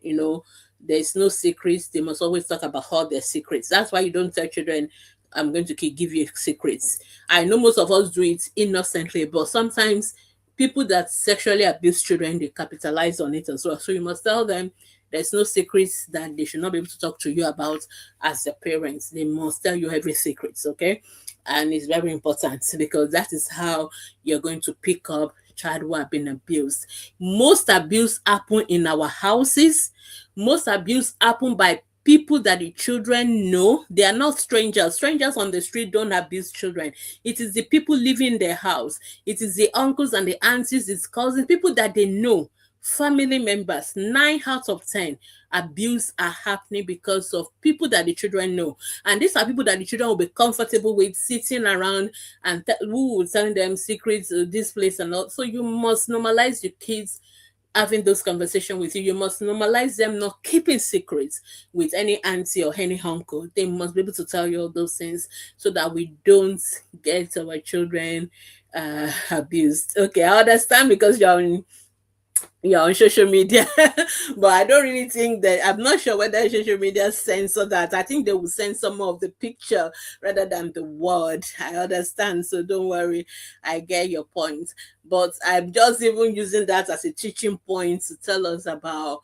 you know, there's no secrets. They must always talk about all their secrets. That's why you don't tell children, I'm going to give you secrets. I know most of us do it innocently, but sometimes people that sexually abuse children, they capitalize on it as well. So you must tell them there's no secrets that they should not be able to talk to you about as their parents. They must tell you every secret, okay? And it's very important because that is how you're going to pick up child who have been abused. Most abuse happen in our houses. Most abuse happen by people that the children know. They are not strangers. Strangers on the street don't abuse children. It is the people living in their house. It is the uncles and the aunties, it's cousins, people that they know, family members. 9 out of 10 abuse are happening because of people that the children know. And these are people that the children will be comfortable with sitting around and who will tell them secrets of this place and all. So you must normalize your kids having those conversations with you. You must normalize them not keeping secrets with any auntie or any uncle. They must be able to tell you all those things so that we don't get our children abused. Okay, I understand because you're on social media, but I don't really think that, I'm not sure whether social media censor that. I think they will censor more of the picture rather than the word. I understand, so don't worry, I get your point. But I'm just even using that as a teaching point to tell us about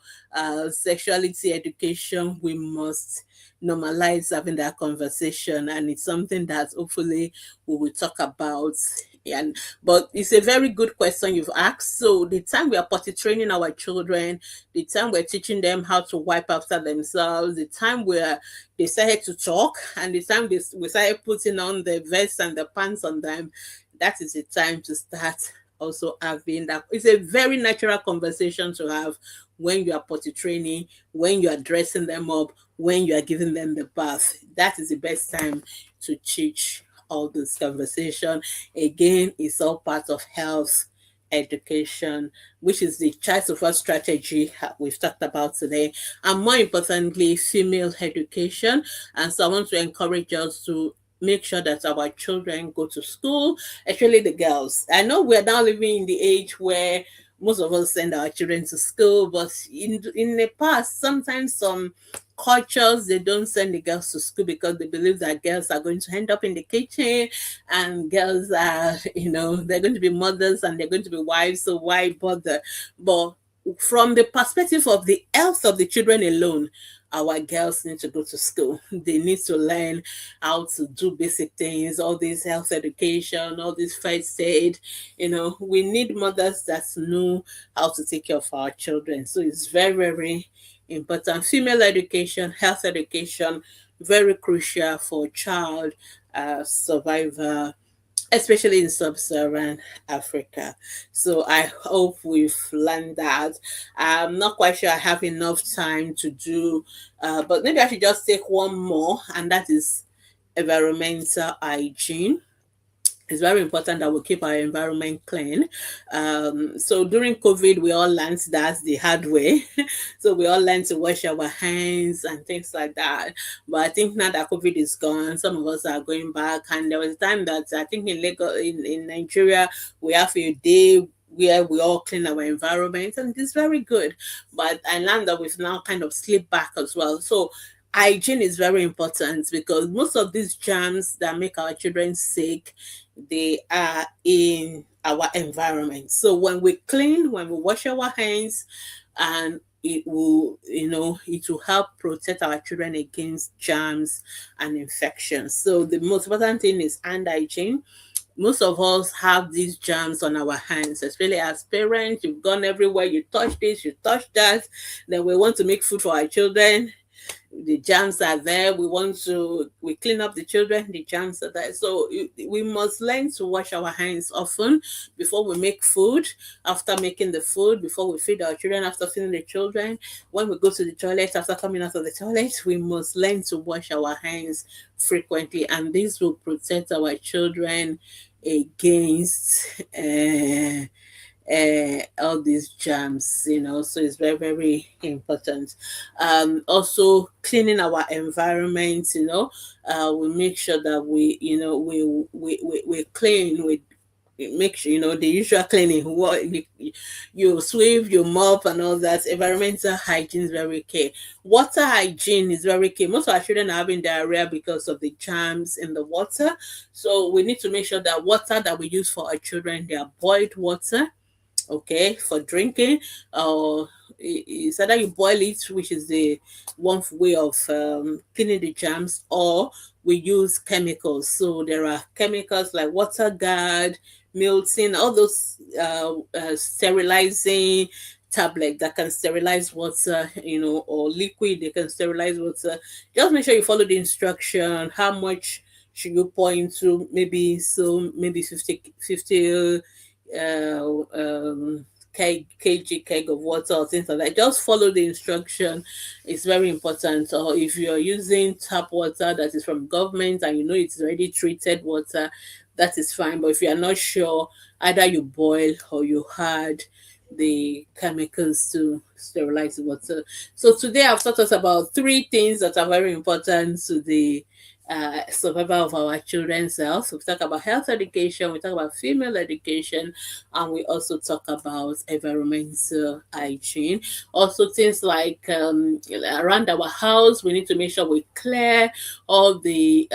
sexuality education. We must normalize having that conversation, and it's something that hopefully we will talk about. And but it's a very good question you've asked. So the time we are potty training our children, the time we're teaching them how to wipe after themselves, the time where they started to talk, and the time we started putting on the vest and the pants on them, that is the time to start also having that. It's a very natural conversation to have when you are potty training, when you are dressing them up, when you are giving them the bath. That is the best time to teach all this conversation. Again, it's all part of health education, which is the child to first strategy we've talked about today, and more importantly, female education. And so I want to encourage us to make sure that our children go to school, especially the girls. I know we're now living in the age where most of us send our children to school, but in the past, sometimes some cultures, they don't send the girls to school because they believe that girls are going to end up in the kitchen, and girls are, they're going to be mothers and they're going to be wives, so why bother? But from the perspective of the health of the children alone, our girls need to go to school. They need to learn how to do basic things, all this health education, all this first aid. We need mothers that know how to take care of our children. So it's very, very important. Female education, health education, very crucial for child survival, especially in sub-Saharan Africa. So I hope we've learned that. I'm not quite sure I have enough time to do, but maybe I should just take one more, and that is environmental hygiene. it's very important that we keep our environment clean. So during COVID, we all learned that the hard way. So we all learned to wash our hands and things like that. But I think now that COVID is gone, some of us are going back. And there was a time that I think in Lagos, in Nigeria, we have a day where we all clean our environment, and it's very good. But I learned that we've now kind of slipped back as well. So hygiene is very important because most of these germs that make our children sick, they are in our environment. So when we clean, when we wash our hands, and it will, it will help protect our children against germs and infections. So the most important thing is hand hygiene. Most of us have these germs on our hands, especially as parents. You've gone everywhere, you touch this, you touch that. Then we want to make food for our children, the germs are there. We clean up the children, the germs are there. So we must learn to wash our hands often before we make food, after making the food, before we feed our children, after feeding the children, when we go to the toilet, after coming out of the toilet. We must learn to wash our hands frequently, and this will protect our children against all these germs, so it's very, very important. Also cleaning our environment, we make sure that we clean, we make sure, the usual cleaning, what you sweep, you mop and all that. Environmental hygiene is very key. Water hygiene is very key. Most of our children are having diarrhea because of the germs in the water. So we need to make sure that water that we use for our children, they are boiled water, okay, for drinking. Or it's either you boil it, which is the one way of cleaning the germs, or we use chemicals. So there are chemicals like water guard, Milton, all those sterilizing tablet that can sterilize water, or liquid, they can sterilize water. Just make sure you follow the instruction. How much should you pour into, maybe 50 kg of water or things like that. Just follow the instruction. It's very important. Or if you're using tap water that is from government and it's already treated water, that is fine. But if you are not sure, either you boil or you add the chemicals to sterilize the water. So today I've taught us about 3 things that are very important to the survival of our children's health. We talk about health education, we talk about female education, and we also talk about environmental hygiene. Also, things like around our house, we need to make sure we clear all the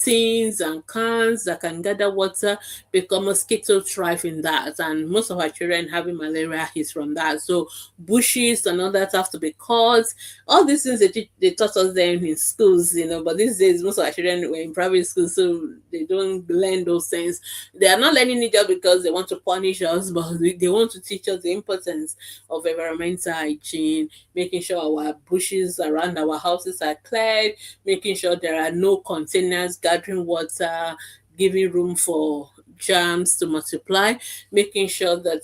tins and cans that can gather water, because mosquitoes thrive in that, and most of our children having malaria is from that. So bushes and all that have to be cut. All these things they taught us then in schools, but these days most of our children were in private schools, so they don't learn those things. They are not learning it just because they want to punish us, but they want to teach us the importance of environmental hygiene, making sure our bushes around our houses are cleared, making sure there are no containers gathering water, giving room for germs to multiply, making sure that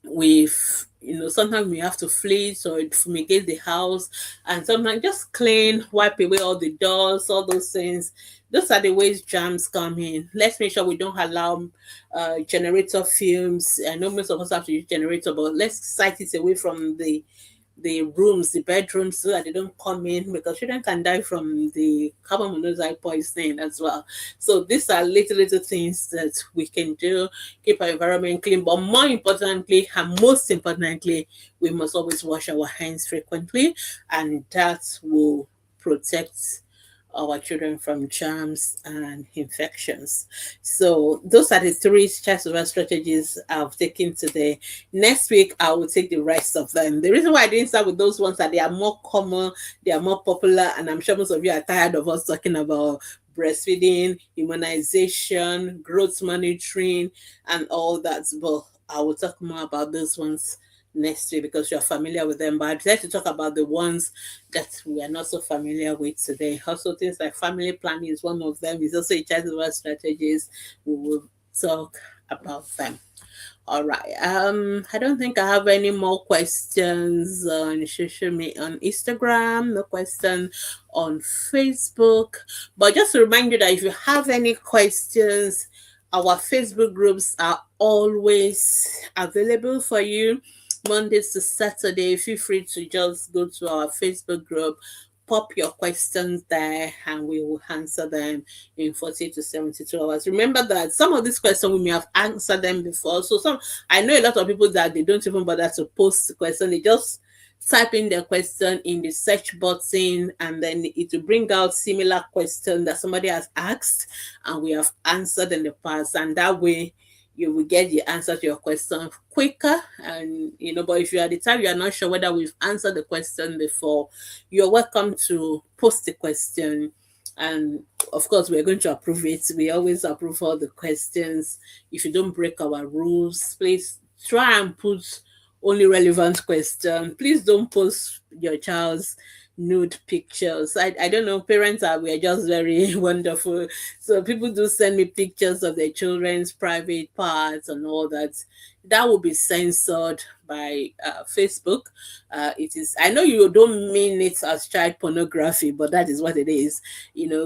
we've sometimes we have to fleece or fumigate the house, and sometimes just clean, wipe away all the dust, all those things. Those are the ways germs come in. Let's make sure we don't allow generator fumes. I know most of us have to use generator, but let's sight it away from the bedrooms, so that they don't come in, because children can die from the carbon monoxide poisoning as well. So these are little things that we can do, keep our environment clean. But more importantly, and most importantly, we must always wash our hands frequently, and that will protect our children from germs and infections. So those are the 3 child survival strategies I've taken today. Next week, I will take the rest of them. The reason why I didn't start with those ones that they are more common, they are more popular, and I'm sure most of you are tired of us talking about breastfeeding, immunization, growth monitoring, and all that. But I will talk more about those ones next week because you're familiar with them. But I'd like to talk about the ones that we are not so familiar with today. Also, things like family planning is one of them. It's also a child development strategies. We will talk about them. All right. I don't think I have any more questions on social media, on Instagram. No question on Facebook. But just to remind you that if you have any questions, our Facebook groups are always available for you. Mondays to Saturday. Feel free to just go to our Facebook group, pop your questions there, and we will answer them in 40 to 72 hours. Remember that some of these questions we may have answered them before. So some I know a lot of people that they don't even bother to post the question. They just type in their question in the search button, and then it will bring out similar question that somebody has asked and we have answered in the past. And that way you will get the answer to your question quicker. And but if you are at the time you are not sure whether we've answered the question before, you're welcome to post the question, and of course we're going to approve it. We always approve all the questions. If you don't break our rules, please try and put only relevant question. Please don't post your child's nude pictures. I don't know, parents are we're just very wonderful. So people do send me pictures of their children's private parts and all that. That will be censored by Facebook. It is. I know you don't mean it as child pornography, but that is what it is.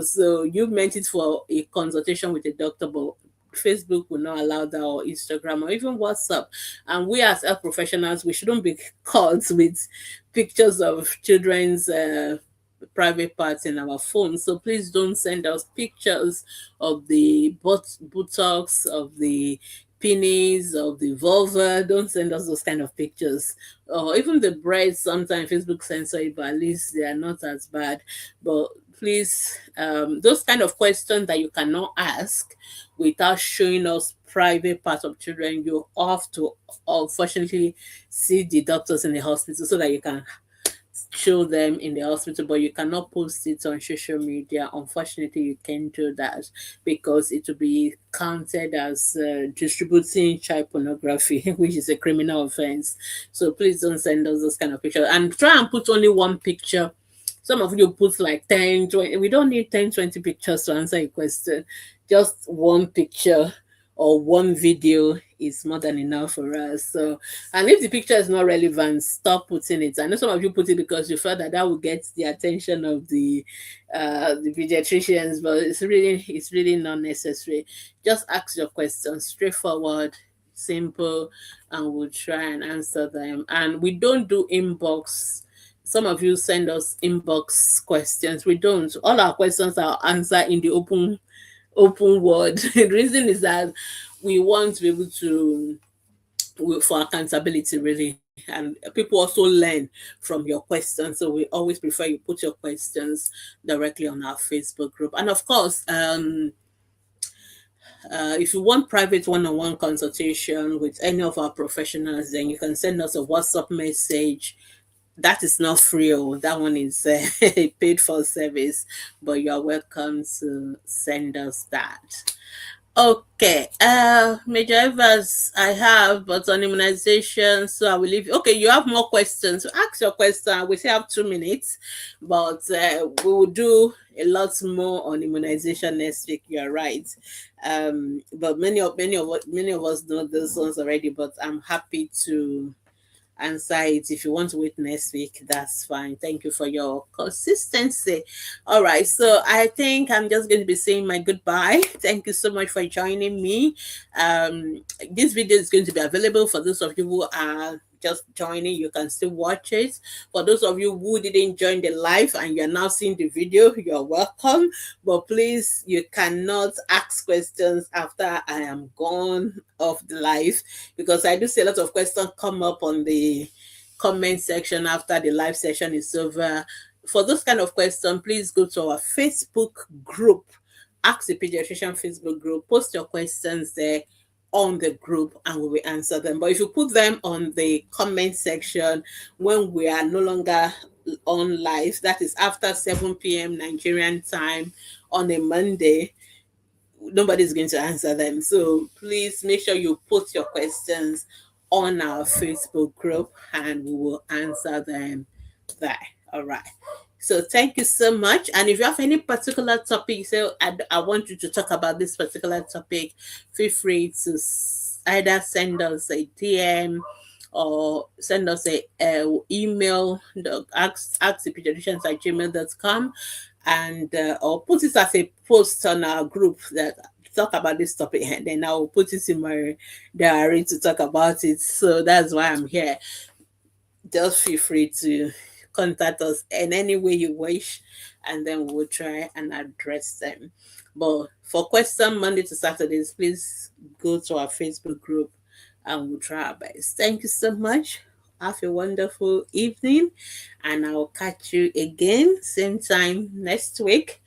So you meant it for a consultation with a doctor, but Facebook will not allow that, or Instagram, or even WhatsApp. And we as health professionals, we shouldn't be caught with pictures of children's private parts in our phones. So please don't send us pictures of the buttocks, of the penis, of the vulva. Don't send us those kind of pictures. Or even the breasts, sometimes Facebook censor it, but at least they are not as bad. But please, those kind of questions that you cannot ask without showing us private parts of children, you have to unfortunately see the doctors in the hospital so that you can show them in the hospital, but you cannot post it on social media. Unfortunately, you can't do that because it will be counted as distributing child pornography, which is a criminal offense. So please don't send us those kind of pictures, and try and put only one picture. Some of you put like 10, 20. We don't need 10, 20 pictures to answer a question. Just one picture or one video is more than enough for us. So, and if the picture is not relevant, stop putting it. I know some of you put it because you felt that will get the attention of the pediatricians, but it's really not necessary. Just ask your questions straightforward, simple, and we'll try and answer them. And we don't do inbox. Some of you send us inbox questions. We don't. All our questions are answered in the open word. The reason is that we want to be able to, for accountability really, and people also learn from your questions. So we always prefer you put your questions directly on our Facebook group. And of course, if you want private one-on-one consultation with any of our professionals, then you can send us a WhatsApp message. That is not free. Oh, that one is a paid for service, but you are welcome to send us that. Okay, Major Evans, I have, but on immunization, so I will leave. Okay, you have more questions. Ask your question. We still have 2 minutes, but we will do a lot more on immunization next week. You are right. But many of us know those ones already. But I'm happy to answer it. If you want to wait next week, that's fine. Thank you for your consistency. All right, so I think I'm just going to be saying my goodbye. Thank you so much for joining me. This video is going to be available for those of you who are just joining. You can still watch it. For those of you who didn't join the live and you're now seeing the video, you're welcome. But please, you cannot ask questions after I am gone off the live, because I do see a lot of questions come up on the comment section after the live session is over. For those kind of questions, please go to our Facebook group, Ask the Pediatrician Facebook group, post your questions there on the group and we will answer them. But if you put them on the comment section when we are no longer on live, that is after 7 p.m. Nigerian time on a Monday, nobody's going to answer them. So please make sure you put your questions on our Facebook group and we will answer them there. All right. So thank you so much. And if you have any particular topic, so I want you to talk about this particular topic, feel free to either send us a DM or send us a email, ask the pediatricians at gmail.com, and or put it as a post on our group that talk about this topic, and then I will put it in my diary to talk about it. So that's why I'm here. Just feel free to contact us in any way you wish, and then we'll try and address them. But for question Monday to Saturdays, please go to our Facebook group and we'll try our best. Thank you so much. Have a wonderful evening, and I'll catch you again, same time next week,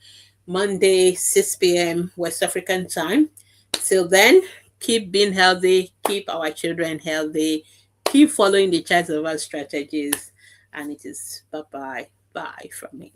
Monday, 6 p.m. West African time. Till then, keep being healthy, keep our children healthy, keep following the child of our strategies. And it is bye bye. Bye from me.